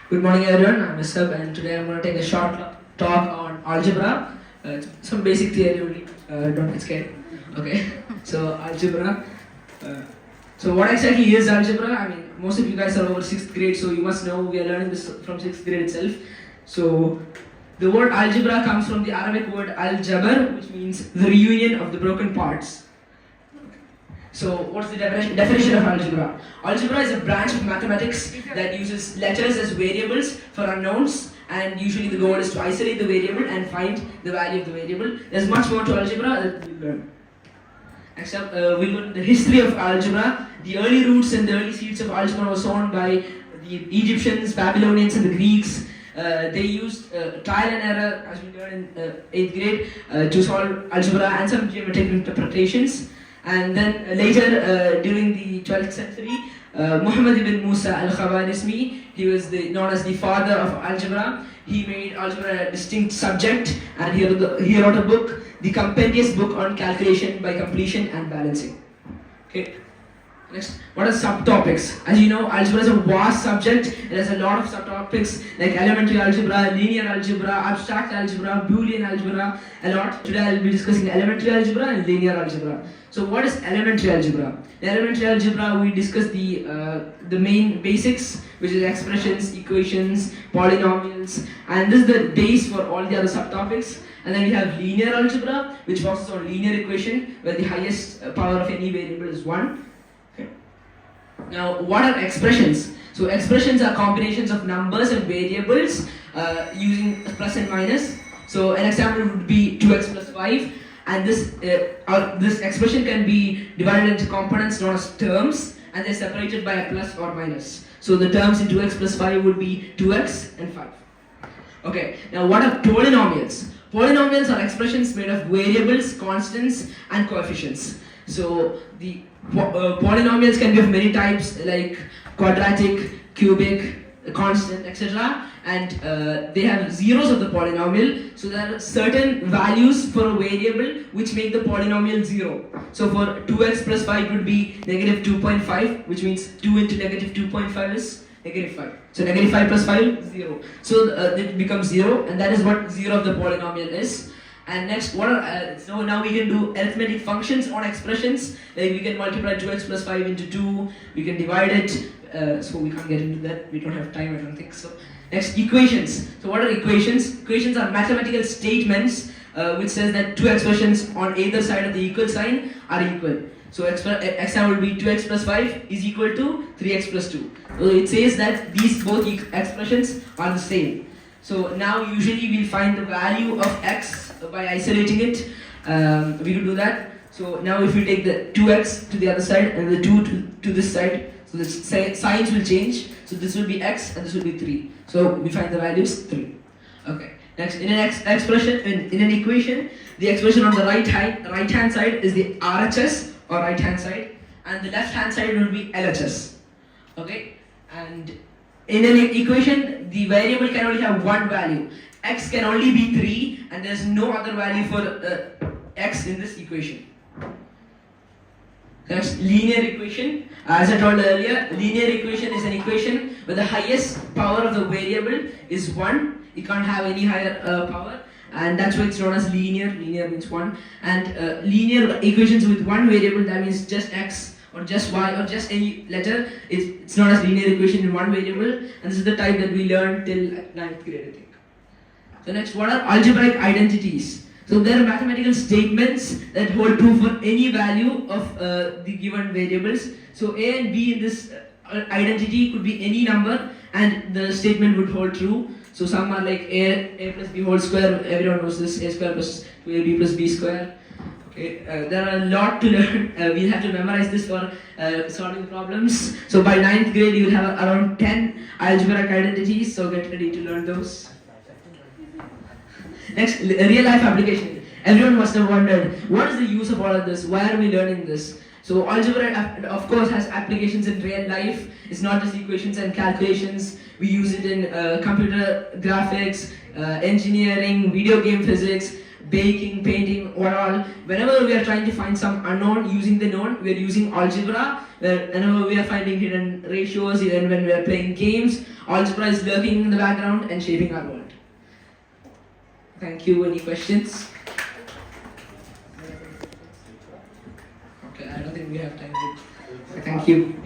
Good morning everyone, I'm Miseb and today I'm going to take a short talk on algebra. Some basic theory only, don't get scared. Okay, so algebra. So what exactly is algebra? I mean, most of you guys are over 6th grade, so you must know we are learning this from 6th grade itself. So the word algebra comes from the Arabic word al-jabr, which means the reunion of the broken parts. So what's the definition of algebra? Algebra is a branch of mathematics that uses letters as variables for unknowns, and usually the goal is to isolate the variable and find the value of the variable. There's much more to algebra that we'll learn. Next up, we'll learn the history of algebra. The early roots and the early seeds of algebra were sown by the Egyptians, Babylonians and the Greeks. They used trial and error, as we learned in 8th grade, to solve algebra and some geometric interpretations. And then later, during the 12th century, Muhammad ibn Musa al-Khawarizmi, he was known as the father of algebra. He made algebra a distinct subject, and he wrote a book, the compendious book on calculation by completion and balancing. Okay. Next, what are subtopics? As you know, algebra is a vast subject. It has a lot of subtopics like elementary algebra, linear algebra, abstract algebra, Boolean algebra, a lot. Today I will be discussing elementary algebra and linear algebra. So what is elementary algebra? In elementary algebra, we discuss the main basics, which is expressions, equations, polynomials, and this is the base for all the other subtopics. And then we have linear algebra, which focuses on linear equation, where the highest power of any variable is 1. Now, what are expressions? So expressions are combinations of numbers and variables using plus and minus. So an example would be 2x plus 5, and this expression can be divided into components known as terms, and they're separated by a plus or minus. So the terms in 2x plus 5 would be 2x and 5. Okay, now what are polynomials? Polynomials are expressions made of variables, constants, and coefficients. So the polynomials can be of many types like quadratic, cubic, constant, etc. And they have zeros of the polynomial. So there are certain values for a variable which make the polynomial 0. So for 2x plus 5 would be negative 2.5, which means 2 into negative 2.5 is negative 5. So negative 5 plus 5, 0. So it becomes 0, and that is what 0 of the polynomial is. And next, so now we can do arithmetic functions on expressions. Like we can multiply 2x plus 5 into 2. We can divide it. So we can't get into that. We don't have time, I don't think so. Next, equations. So what are equations? Equations are mathematical statements which says that two expressions on either side of the equal sign are equal. So example will be 2x plus 5 is equal to 3x plus 2. So it says that these both expressions are the same. So now usually we'll find the value of x by isolating it. We will do that. So now if we take the 2x to the other side and the 2 to this side, so the signs will change. So this will be x and this will be 3. So we find the values 3. Okay. Next, in an expression, in an equation, the expression on the right hand side is the RHS or right hand side, and the left hand side will be LHS. Okay. And in an equation, the variable can only have one value. X can only be 3, and there is no other value for x in this equation. Next, linear equation. As I told earlier, linear equation is an equation where the highest power of the variable is 1. It can't have any higher power, and that's why it's known as linear. Linear means 1. And linear equations with one variable, that means just x or just y or just any letter, it's known as linear equation in one variable, and this is the type that we learned till 9th grade, I think. So next, what are algebraic identities? So there are mathematical statements that hold true for any value of the given variables. So a and b in this identity could be any number, and the statement would hold true. So some are like a plus b whole square, everyone knows this, a square plus 2ab plus b square. Okay, there are a lot to learn. We'll have to memorize this for solving problems. So by 9th grade, you will have around 10 algebraic identities, so get ready to learn those. Next, real life application. Everyone must have wondered, what is the use of all of this? Why are we learning this? So algebra, of course, has applications in real life. It's not just equations and calculations. We use it in computer graphics, engineering, video game physics. baking, painting, or all. Whenever we are trying to find some unknown using the known, we are using algebra. Whenever we are finding hidden ratios, even when we are playing games, algebra is lurking in the background and shaping our world. Thank you. Any questions? Okay, I don't think we have time. Thank you.